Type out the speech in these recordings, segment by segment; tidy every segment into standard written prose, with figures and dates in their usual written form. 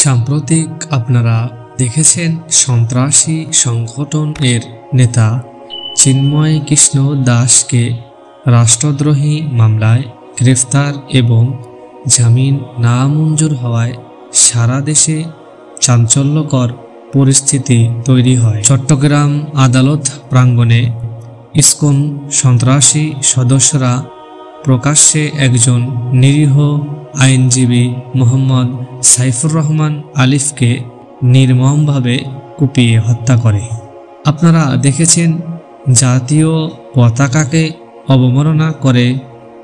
সাম্প্রতিক আপনারা দেখেছেন সন্ত্রাসী সংগঠন এর নেতা চিন্ময় কৃষ্ণ দাসকে রাষ্ট্রদ্রোহী মামলায় গ্রেফতার এবং জামিন নামঞ্জুর হওয়ায় সারা দেশে চাঞ্চল্যকর পরিস্থিতি তৈরি হয়। চট্টগ্রাম আদালত প্রাঙ্গণে ইসকন সন্ত্রাসী সদস্যরা প্রকাশ্যে একজন নিরীহ আইনজীবী মোহাম্মদ সাইফুর রহমান আলিফকে নির্মমভাবে কুপিয়ে হত্যা করে। আপনারা দেখেছেন জাতীয় পতাকাকে অবমাননা করে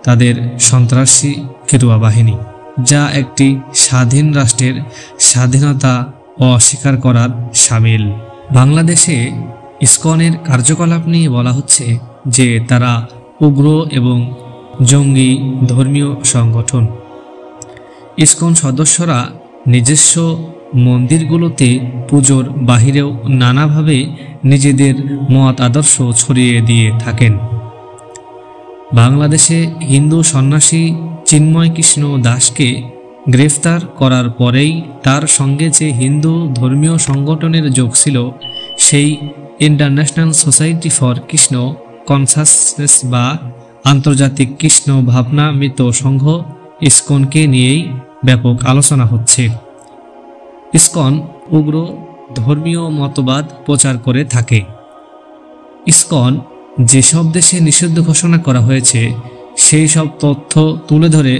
তাদের সন্ত্রাসী গেরুয়া বাহিনী, যা একটি স্বাধীন রাষ্ট্রের স্বাধীনতা অস্বীকার করার শামিল। বাংলাদেশে ইসকনের কার্যকলাপ নিয়ে বলা হচ্ছে যে তারা উগ্র এবং জঙ্গি ধর্মীয় সংগঠন। ইসকন সদস্যরা নিজস্ব মন্দিরগুলোতে পুজোর বাহিরেও নানাভাবে নিজেদের মত আদর্শ ছড়িয়ে দিয়ে থাকেন। বাংলাদেশে হিন্দু সন্ন্যাসী চিন্ময় কৃষ্ণ দাসকে গ্রেফতার করার পরেই তার সঙ্গে যে হিন্দু ধর্মীয় সংগঠনের যোগ ছিল, সেই international society for Krishna consciousness বা আন্তর্জাতিক কৃষ্ণ ভাবনামৃত সংঘ ইসকনকে নিয়েই ব্যাপক আলোচনা হচ্ছে। ইসকন উগ্র ধর্মীয় মতবাদ প্রচার করে থাকে। ইসকন যেসব দেশে নিষিদ্ধ ঘোষণা করা হয়েছে সেই সব তথ্য তুলে ধরে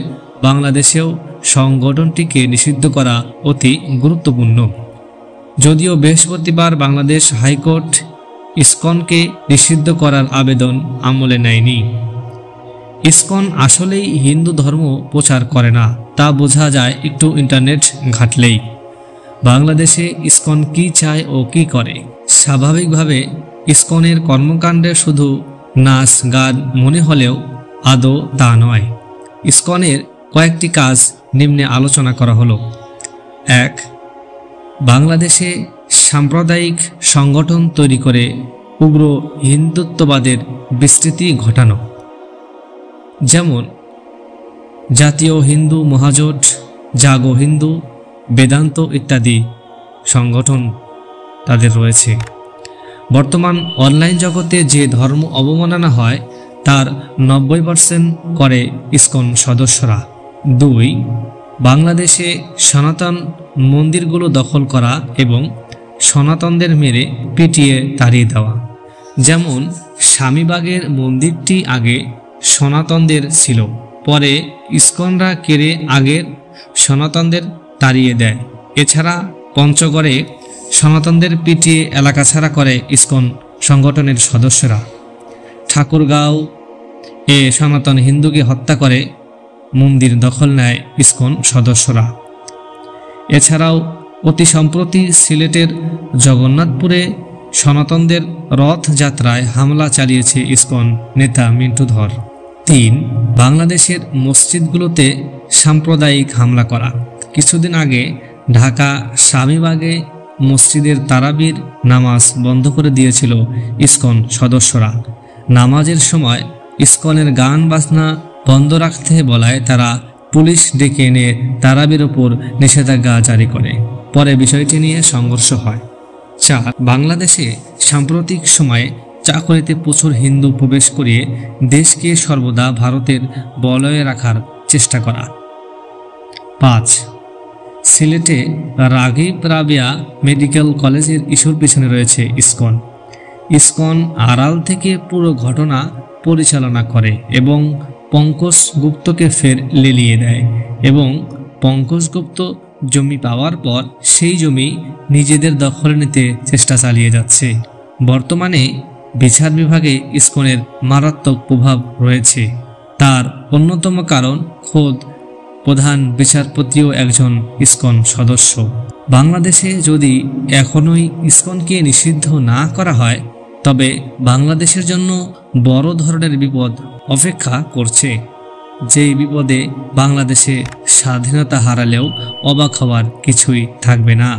বাংলাদেশেও সংগঠনটিকে নিষিদ্ধ করা অতি গুরুত্বপূর্ণ। যদিও বৃহস্পতিবার বাংলাদেশ হাইকোর্ট ইসকনকে নিষিদ্ধ করার আবেদন আমলে নেয়নি। ইসকন আসলেই হিন্দু ধর্ম প্রচার করে না, তা বোঝা যায় একটু ইন্টারনেট ঘাঁটলেই। বাংলাদেশে ইসকন কি চায় ও কি করে? স্বাভাবিকভাবে ইসকনের কর্মকাণ্ডে শুধু নাচ গান মনে হলেও আদৌ তা নয়। ইসকনের কয়েকটি কাজ নিম্নে আলোচনা করা হলো। ১. বাংলাদেশে সাম্প্রদায়িক সংগঠন তৈরি করে উগ্র হিন্দুত্ববাদের বিস্তৃতি ঘটানো, যেমন জাতীয় হিন্দু মহাজোট, জাগো হিন্দু, বেদান্ত ইত্যাদি সংগঠন তাদের রয়েছে। বর্তমান অনলাইন জগতে যে ধর্ম অবমাননা হয় তার 90% করে ইসকন সদস্যরা। ২. বাংলাদেশে সনাতন মন্দিরগুলো দখল করা এবং সনাতনদের মেরে পিটিয়ে তাড়িয়ে দেওয়া, যেমন স্বামীবাগের মন্দিরটি আগে সনাতনদের ছিল, পরে ইসকনরা কেড়ে আগের সনাতনদের তাড়িয়ে দেয়। এছাড়া পঞ্চগড়ে সনাতনদের পিটিয়ে এলাকা ছাড়া করে ইসকন সংগঠনের সদস্যরা। ঠাকুরগাঁও সনাতন হিন্দুকে হত্যা করে মন্দির দখল নেয় ইসকন সদস্যরা। এছাড়াও অতি সম্প্রতি সিলেটের জগন্নাথপুরে সনাতনদের রথযাত্রায় হামলা চালিয়েছে ইসকন নেতা মিন্টু ধর। ৩. বাংলাদেশের মসজিদগুলোতে সাম্প্রদায়িক হামলা করা। কিছুদিন আগে ঢাকা স্বামীবাগে মসজিদের তারাবির নামাজ বন্ধ করে দিয়েছিল ইসকন সদস্যরা। নামাজের সময় ইসকনের গান বাজনা বন্ধ রাখতে বলায় তারা পুলিশ ডেকে এনে তারাবির ওপর নিষেধাজ্ঞা জারি করে। পরে বিষয়টি নিয়ে সংঘর্ষ হয়। ৪. বাংলাদেশে সাম্প্রতিক সময়ে চাকরিতে প্রচুর হিন্দু প্রবেশ করিয়ে দেশকে সর্বদা ভারতের বলয়ে রাখার চেষ্টা করা। ৫. সিলেটে রাগিব রাবিয়া মেডিকেল কলেজের ইস্যুর পিছনে রয়েছে ইসকন। ইসকন আড়াল থেকে পুরো ঘটনা পরিচালনা করে এবং পঙ্কজ গুপ্তকে ফের লেলিয়ে দেয়, এবং পঙ্কজ গুপ্ত জমি পাওয়ার পর সেই জমি নিজেদের দখলে নিতে চেষ্টা চালিয়ে যাচ্ছে। বর্তমানে বিচার বিভাগে ইসকনের মারাত্মক প্রভাব রয়েছে। তার অন্যতম কারণ খোদ প্রধান বিচারপতিও একজন ইসকন সদস্য। বাংলাদেশে যদি এখনোই ইসকনকে নিষিদ্ধ না করা হয় তবে বাংলাদেশের জন্য বড় ধরনের বিপদ অপেক্ষা করছে, যেই বিপদে বাংলাদেশে স্বাধীনতা হারালেও অবাক হওয়ার কিছুই থাকবে না।